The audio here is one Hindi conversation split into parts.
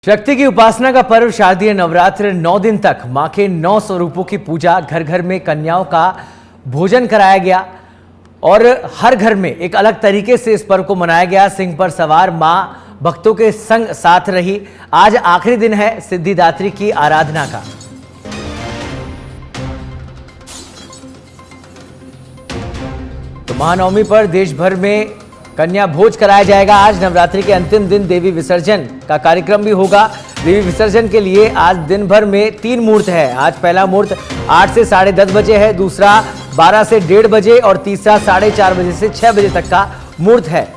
शक्ति की उपासना का पर्व शारदीय नवरात्र 9 दिन तक मां के 9 स्वरूपों की पूजा, घर घर में कन्याओं का भोजन कराया गया और हर घर में एक अलग तरीके से इस पर्व को मनाया गया। सिंह पर सवार मां भक्तों के संग साथ रही। आज आखिरी दिन है सिद्धिदात्री की आराधना का। तो महानवमी पर देश भर में कन्या भोज कराया जाएगा। आज नवरात्रि के अंतिम दिन देवी विसर्जन का कार्यक्रम भी होगा। देवी विसर्जन के लिए आज दिन भर में 3 मुहूर्त है। आज पहला मुहूर्त 8 से 10:30 बजे है, दूसरा 12 से 1:30 बजे और तीसरा 4:30 बजे से 6 बजे तक का मुहूर्त है।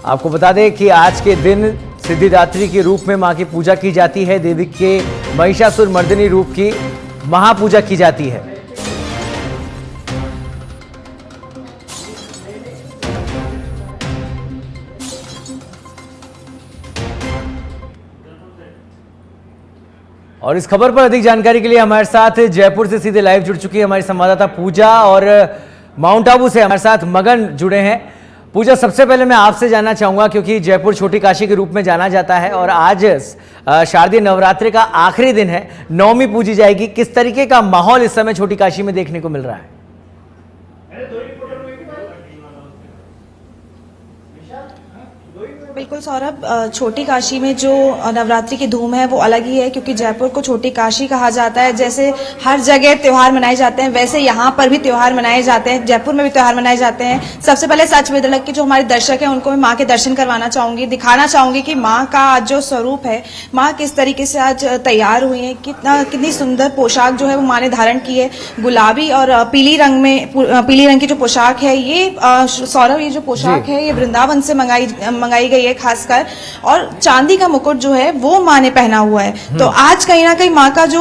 आपको बता दें कि आज के दिन सिद्धिदात्री के रूप में मां की पूजा की जाती है। देवी के महिषासुर मर्दिनी रूप की महापूजा की जाती है। और इस खबर पर अधिक जानकारी के लिए हमारे साथ जयपुर से सीधे लाइव जुड़ चुकी है हमारी संवाददाता पूजा और माउंट आबू से हमारे साथ मगन जुड़े हैं। पूजा, सबसे पहले मैं आपसे जानना चाहूंगा, क्योंकि जयपुर छोटी काशी के रूप में जाना जाता है और आज शारदीय नवरात्रि का आखिरी दिन है, नवमी पूजी जाएगी। किस तरीके का माहौल इस समय छोटी काशी में देखने को मिल रहा है? बिल्कुल सौरभ, छोटी काशी में जो नवरात्रि की धूम है वो अलग ही है, क्योंकि जयपुर को छोटी काशी कहा जाता है। जैसे हर जगह त्योहार मनाए जाते हैं, वैसे यहाँ पर भी त्योहार मनाए जाते हैं, जयपुर में भी त्योहार मनाए जाते हैं। सबसे पहले सच विदलक के जो हमारे दर्शक हैं उनको मैं माँ के दर्शन करवाना चाहूंगी, दिखाना चाहूंगी कि माँ का आज जो स्वरूप है, माँ किस तरीके से आज तैयार हुई है। कितनी सुंदर पोशाक जो है वो माँ ने धारण की है। गुलाबी और पीली रंग की जो पोशाक है, ये सौरभ, ये जो पोशाक है ये वृंदावन से मंगाई गई है खासकर, और चांदी का मुकुट जो है वो माँ ने पहना हुआ है। तो आज कहीं ना कहीं माँ का जो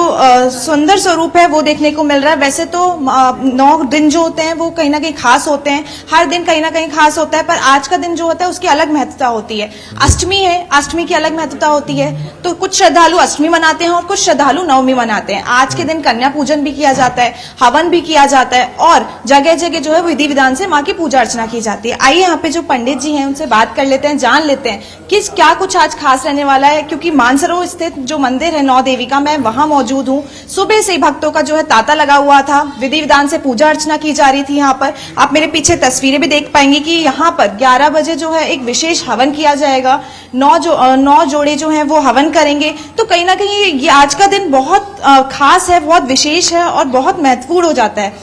सुंदर स्वरूप है वो देखने को मिल रहा है। वैसे तो 9 दिन जो होते हैं वो कहीं ना कहीं खास होते हैं, हर दिन कहीं ना कहीं खास होता है, पर आज का दिन जो होता है उसकी अलग महत्वता होती है। अष्टमी है, अष्टमी की अलग महत्वता होती है। तो कुछ श्रद्धालु अष्टमी मनाते हैं और कुछ श्रद्धालु नवमी मनाते हैं। आज के दिन कन्या पूजन भी किया जाता है, हवन भी किया जाता है और जगह जगह जो है विधि विधान से माँ की पूजा अर्चना की जाती है। आइए यहाँ पे जो पंडित जी हैं उनसे बात कर लेते हैं, जान लेते हैं कि क्या कुछ आज खास रहने वाला है। क्योंकि मानसरोवर स्थित जो मंदिर है 9 देवी का, मैं वहां मौजूद हूँ। सुबह से भक्तों का जो है तांता लगा हुआ था, विधि विधान से पूजा अर्चना की जा रही थी। यहाँ पर आप मेरे पीछे तस्वीरें भी देख पाएंगे कि यहाँ पर 11 बजे जो है एक विशेष हवन किया जाएगा। 9 जोड़े जो है वो हवन करेंगे। तो कहीं ना कहीं ये आज का दिन बहुत खास है, बहुत विशेष है और बहुत महत्वपूर्ण हो जाता है।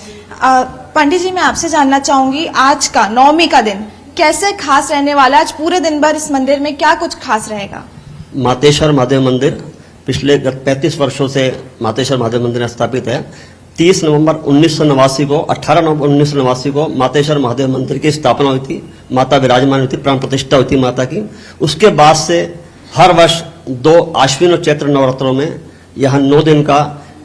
पंडित जी, मैं आपसे जानना चाहूंगी, आज का नवमी का दिन कैसे खास रहने वाला है? आज पूरे दिन भर इस मंदिर में क्या कुछ खास रहेगा? मातेश्वर महादेव मंदिर पिछले 35 वर्षों से मातेश्वर महादेव मंदिर स्थापित है। 30 नवंबर 1989 को 18 नवंबर 1989 को मातेश्वर महादेव मंदिर की स्थापना हुई थी। माता विराजमान हुई थी, प्राण प्रतिष्ठा हुई थी माता की। उसके बाद से हर वर्ष 2 आश्विन और चैत्र नवरात्रों में यहाँ 9 दिन का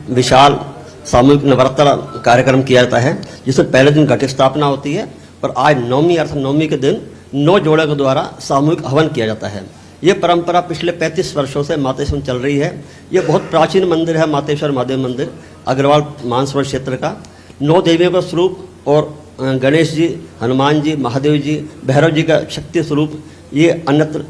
विशाल सामूहिक नवरात्र कार्यक्रम किया जाता है, जिसमें पहले दिन घट स्थापना होती है और आज नवमी अर्थात नवमी के दिन 9 जोड़े के द्वारा सामूहिक हवन किया जाता है। ये परंपरा पिछले 35 वर्षों से मातेश्वर चल रही है। ये बहुत प्राचीन मंदिर है, मातेश्वर महादेव मंदिर, अग्रवाल मानसरोवर क्षेत्र का। 9 देवियों का स्वरूप और गणेश जी, हनुमान जी, महादेव जी, भैरव जी का शक्ति स्वरूप ये अन्यत्र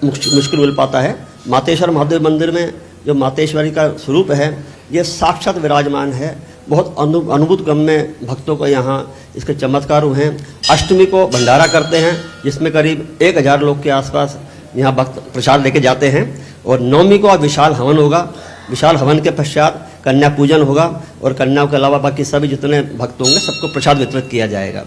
मुश्किल मिल पाता है। मातेश्वर महादेव मंदिर में जो मातेश्वरी का स्वरूप है ये साक्षात विराजमान है। बहुत अनुभूत गम्य भक्तों को यहाँ इसके चमत्कार हुए हैं। अष्टमी को भंडारा करते हैं, जिसमें करीब 1000 लोग के आसपास यहाँ भक्त प्रसाद लेके जाते हैं। और नवमी को विशाल हवन होगा। विशाल हवन के पश्चात कन्या पूजन होगा और कन्याओं के अलावा बाकी सभी जितने भक्त होंगे सबको प्रसाद वितरित किया जाएगा।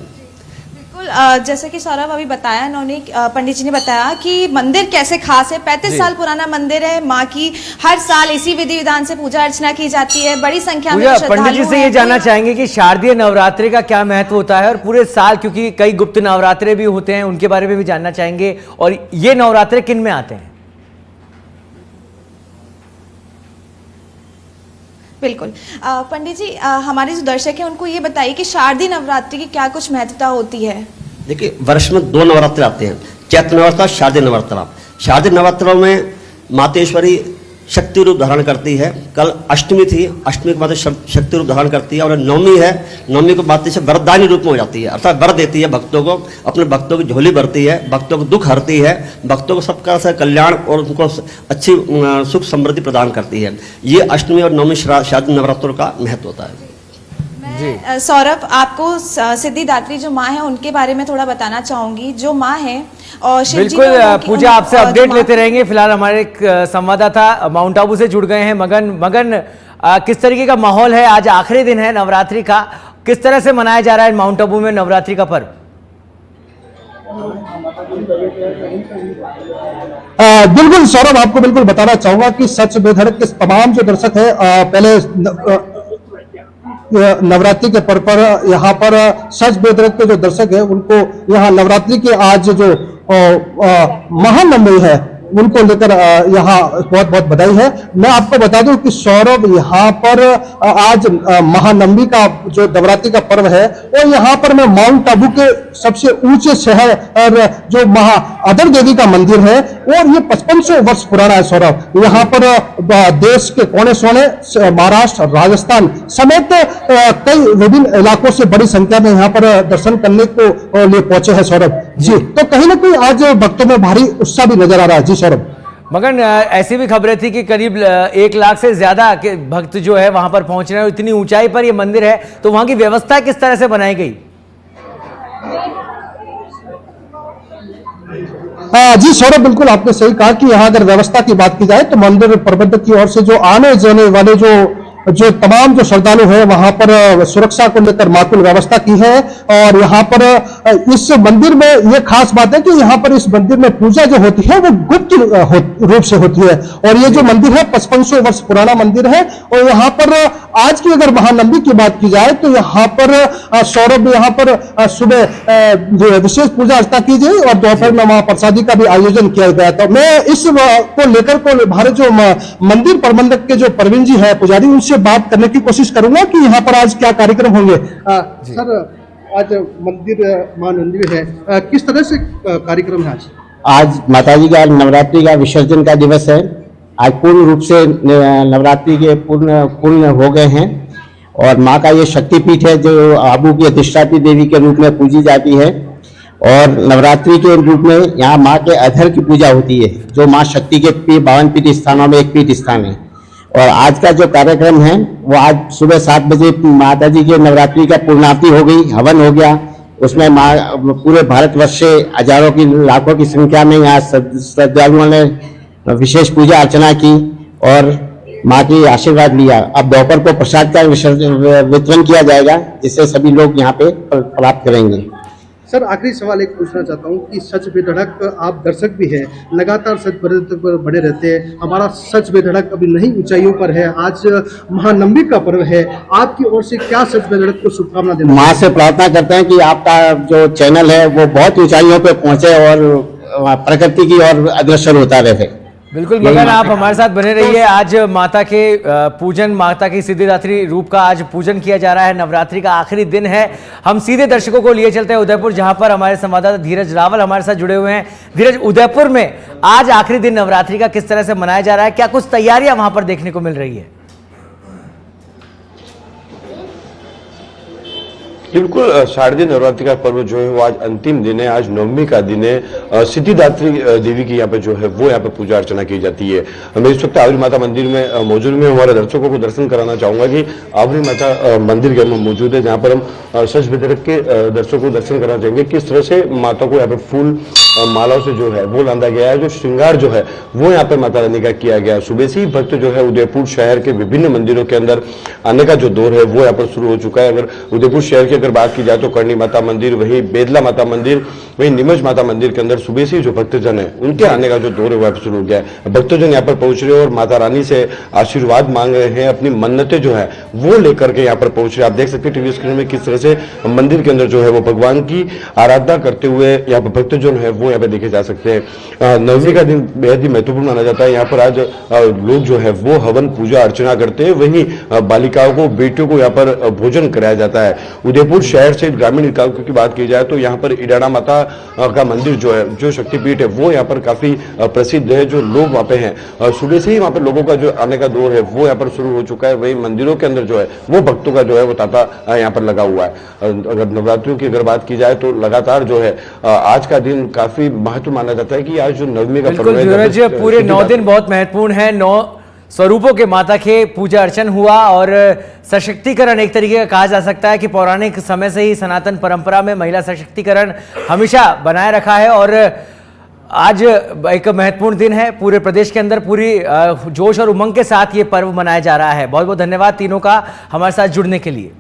जैसे कि सौरभ अभी बताया, उन्होंने पंडित जी ने बताया कि मंदिर कैसे खास है। 35 साल पुराना मंदिर है। माँ की हर साल इसी विधि विधान से पूजा अर्चना की जाती है। बड़ी संख्या में पंडित जी से ये जानना चाहेंगे कि शारदीय नवरात्रि का क्या महत्व होता है और पूरे साल, क्योंकि कई गुप्त नवरात्रे भी होते हैं, उनके बारे में भी जानना चाहेंगे। और ये नवरात्रे किन में आते हैं? बिल्कुल पंडित जी, हमारे जो दर्शक हैं उनको ये बताइए कि शारदीय नवरात्रि की क्या कुछ महत्वता होती है? देखिए, वर्ष में 2 नवरात्र आते हैं, चैत्र नवरात्र, शारदीय नवरात्र। शारदीय नवरात्रों में मातेश्वरी शक्ति रूप धारण करती है। कल अष्टमी थी, अष्टमी के बाद शक्ति रूप धारण करती है, और नवमी है, नवमी को बाद से वरदानी रूप में हो जाती है, अर्थात वर देती है भक्तों को, अपने भक्तों की झोली भरती है, भक्तों को दुख हरती है, भक्तों को सबका से कल्याण और उनको अच्छी सुख समृद्धि प्रदान करती है। ये अष्टमी और नवमी शादी नवरात्रों का महत्व होता है। सौरभ, आपको सिद्धिदात्री जो माँ है उनके बारे में थोड़ा बताना चाहूंगी। जो माँ है और शिव जी बिल्कुल को पूजा, आपसे अपडेट लेते रहेंगे। फिलहाल हमारे एक संवाददाता माउंट आबू से जुड़ गए हैं, मगन किस तरीके का माहौल है? आज आखिरी दिन है नवरात्रि का, किस तरह से मनाया जा रहा है माउंट आबू में नवरात्रि का पर्व? बिल्कुल सौरभ, आपको बिल्कुल बताना चाहूंगा कि सच बेधड़क के तमाम जो दर्शक है, पहले नवरात्रि के पर्व पर यहाँ पर सच बेधड़क के जो दर्शक है उनको यहाँ नवरात्रि के आज जो महानवमी है उनको लेकर यहाँ बहुत बहुत बधाई है। मैं आपको बता दूं कि सौरभ, यहाँ पर आज महानवमी का जो नवरात्रि का पर्व है और यहाँ पर मैं माउंट आबू के सबसे ऊंचे शहर और जो महाअदर देवी का मंदिर है, और ये 5500 वर्ष पुराना है सौरभ। यहाँ पर देश के कोने सोने, महाराष्ट्र, राजस्थान समेत कई विभिन्न इलाकों से बड़ी संख्या में यहाँ पर दर्शन करने को लिए पहुंचे हैं सौरभ जी। तो कहीं ना कहीं आज भक्तों में भारी उत्साह भी नजर आ रहा है जी सौरभ। मगन, ऐसी भी खबरें थी कि करीब 1 लाख से ज्यादा के भक्त जो है वहां पर पहुंच रहे हैं। इतनी ऊंचाई पर ये मंदिर है, तो वहां की व्यवस्था किस तरह से बनाई गई? जी सौरभ, बिल्कुल आपने सही कहा कि यहाँ अगर व्यवस्था की बात की जाए तो मंदिर प्रबंधक की ओर से जो आने जाने वाले जो तमाम जो श्रद्धालु हैं वहां पर सुरक्षा को लेकर माकुल व्यवस्था की है। और यहाँ पर इस मंदिर में ये खास बात है कि यहाँ पर इस मंदिर में पूजा जो होती है वो गुप्त रूप से होती है, और ये जो मंदिर है 5500 वर्ष पुराना मंदिर है। और यहाँ पर आज की अगर महानवमी की बात की जाए तो यहाँ पर सौरभ, यहाँ पर सुबह विशेष पूजा अर्चना की गई और दोपहर में महाप्रसादी का भी आयोजन किया गया था। मैं इस को लेकर हमारे जो मंदिर प्रबंधक के जो प्रवीण जी है पुजारी, उनसे बात करने की कोशिश करूंगा कि यहाँ पर आज क्या कार्यक्रम होंगे। सर, आज मंदिर महानवमी है, किस तरह से कार्यक्रम है आज? आज माताजी का नवरात्रि का विसर्जन का दिवस है। आज पूर्ण रूप से नवरात्रि के पूर्ण हो गए हैं, और माँ का ये शक्तिपीठ है जो आबू की अधिष्ठात्री देवी के रूप में पूजी जाती है। और नवरात्रि के रूप में यहाँ माँ के अधर की पूजा होती है, जो माँ शक्ति के 52 पीठ स्थानों में एक पीठ स्थान है। और आज का जो कार्यक्रम है वो आज सुबह 7 बजे माता जी के नवरात्रि का पूर्णाहुति हो गई, हवन हो गया। उसमें माँ पूरे भारतवर्ष से हजारों की लाखों की संख्या में यहाँ श्रद्धालुओं ने विशेष पूजा अर्चना की और माँ की आशीर्वाद लिया। अब दोपहर को प्रसाद का वितरण किया जाएगा, जिससे सभी लोग यहाँ पे प्राप्त करेंगे। सर, आखिरी सवाल एक पूछना चाहता हूँ कि सच बेधड़क, आप दर्शक भी हैं, लगातार सच बेधड़क पर बने रहते हैं, हमारा सच बेधड़क अभी नई ऊंचाइयों पर है, आज महानवमी का पर्व है, आपकी ओर से क्या सच बेधड़क को शुभकामना देना? माँ से प्रार्थना करते हैं कि आपका जो चैनल है वो बहुत ऊंचाइयों पे पहुंचे और प्रकृति की ओर अग्रसर होता रहे। बिल्कुल मगन, आप हमारे साथ बने रहिए। आज माता के पूजन, माता की सिद्धिदात्री रूप का आज पूजन किया जा रहा है। नवरात्रि का आखिरी दिन है। हम सीधे दर्शकों को लिए चलते हैं उदयपुर, जहां पर हमारे संवाददाता धीरज रावल हमारे साथ जुड़े हुए हैं। धीरज, उदयपुर में आज आखिरी दिन नवरात्रि का किस तरह से मनाया जा रहा है? क्या कुछ तैयारियां वहां पर देखने को मिल रही है? बिल्कुल, शारदीय नवरात्रि का पर्व जो है वो आज अंतिम दिन है। आज नवमी का दिन है। सिद्धिदात्री देवी की यहाँ पे जो है वो यहाँ पे पूजा अर्चना की जाती है। मैं इस वक्त आवरी माता मंदिर में मौजूद में हमारे दर्शकों को दर्शन कराना चाहूंगा कि आवरी माता मंदिर के हम मौजूद है, जहाँ पर हम सच बेधड़क के दर्शकों को दर्शन कराना चाहेंगे। किस तरह से माता को यहाँ पे फूल मालाओं से जो है वो लादा गया है, जो श्रृंगार जो है वो यहाँ पे माता रानी का किया गया। सुबह से ही भक्त जो है उदयपुर शहर के विभिन्न मंदिरों के अंदर आने का जो दौर है वो यहाँ पर शुरू हो चुका है। अगर उदयपुर शहर की अगर बात की जाए तो करणी माता मंदिर, वही बेदला माता मंदिर, वही नीमच माता मंदिर के अंदर सुबह से जो भक्तजन है उनके आने का जो दौर है वो शुरू हो गया है। भक्तजन यहाँ पर पहुंच रहे हैं और माता रानी से आशीर्वाद मांग रहे हैं, अपनी मन्नतें जो है वो लेकर के यहाँ पर पहुंच रहे हैं। आप देख सकते हैं टीवी स्क्रीन में किस तरह से मंदिर के अंदर जो है वो भगवान की आराधना करते हुए यहाँ पर भक्तजन है वो यहाँ पे देखे जा सकते हैं। नवमी का दिन बेहद ही महत्वपूर्ण माना जाता है। यहाँ पर आज लोग जो है वो हवन पूजा अर्चना करते हैं, वहीं बालिकाओं को, बेटियों को यहाँ पर भोजन कराया जाता है। उदयपुर शहर से ग्रामीण इलाकों की बात की जाए तो यहाँ पर इडाड़ा माता का मंदिर जो है, जो शक्तिपीठ है, वो यहाँ पर काफी प्रसिद्ध है। जो लोग वहाँ पे हैं, सुबह से ही वहाँ पे लोगों का जो आने का दौर है वो यहाँ पर शुरू हो चुका है। वही मंदिरों के अंदर जो है वो भक्तों का जो है वो तांता यहाँ पर लगा हुआ है। अगर नवरात्रियों की अगर बात की जाए तो लगातार जो है आज का दिन काफी महत्व माना जाता है कि आज जो नवमी का बिल्कुल धीरज, पूरे 9 दिन बहुत महत्वपूर्ण है। 9 स्वरूपों के माता के पूजा अर्चन हुआ और सशक्तिकरण एक तरीके का कहा जा सकता है कि पौराणिक समय से ही सनातन परंपरा में महिला सशक्तिकरण हमेशा बनाए रखा है और आज एक महत्वपूर्ण दिन है। पूरे प्रदेश के अंदर पूरी जोश और उमंग के साथ ये पर्व मनाया जा रहा है। बहुत बहुत धन्यवाद तीनों का हमारे साथ जुड़ने के लिए।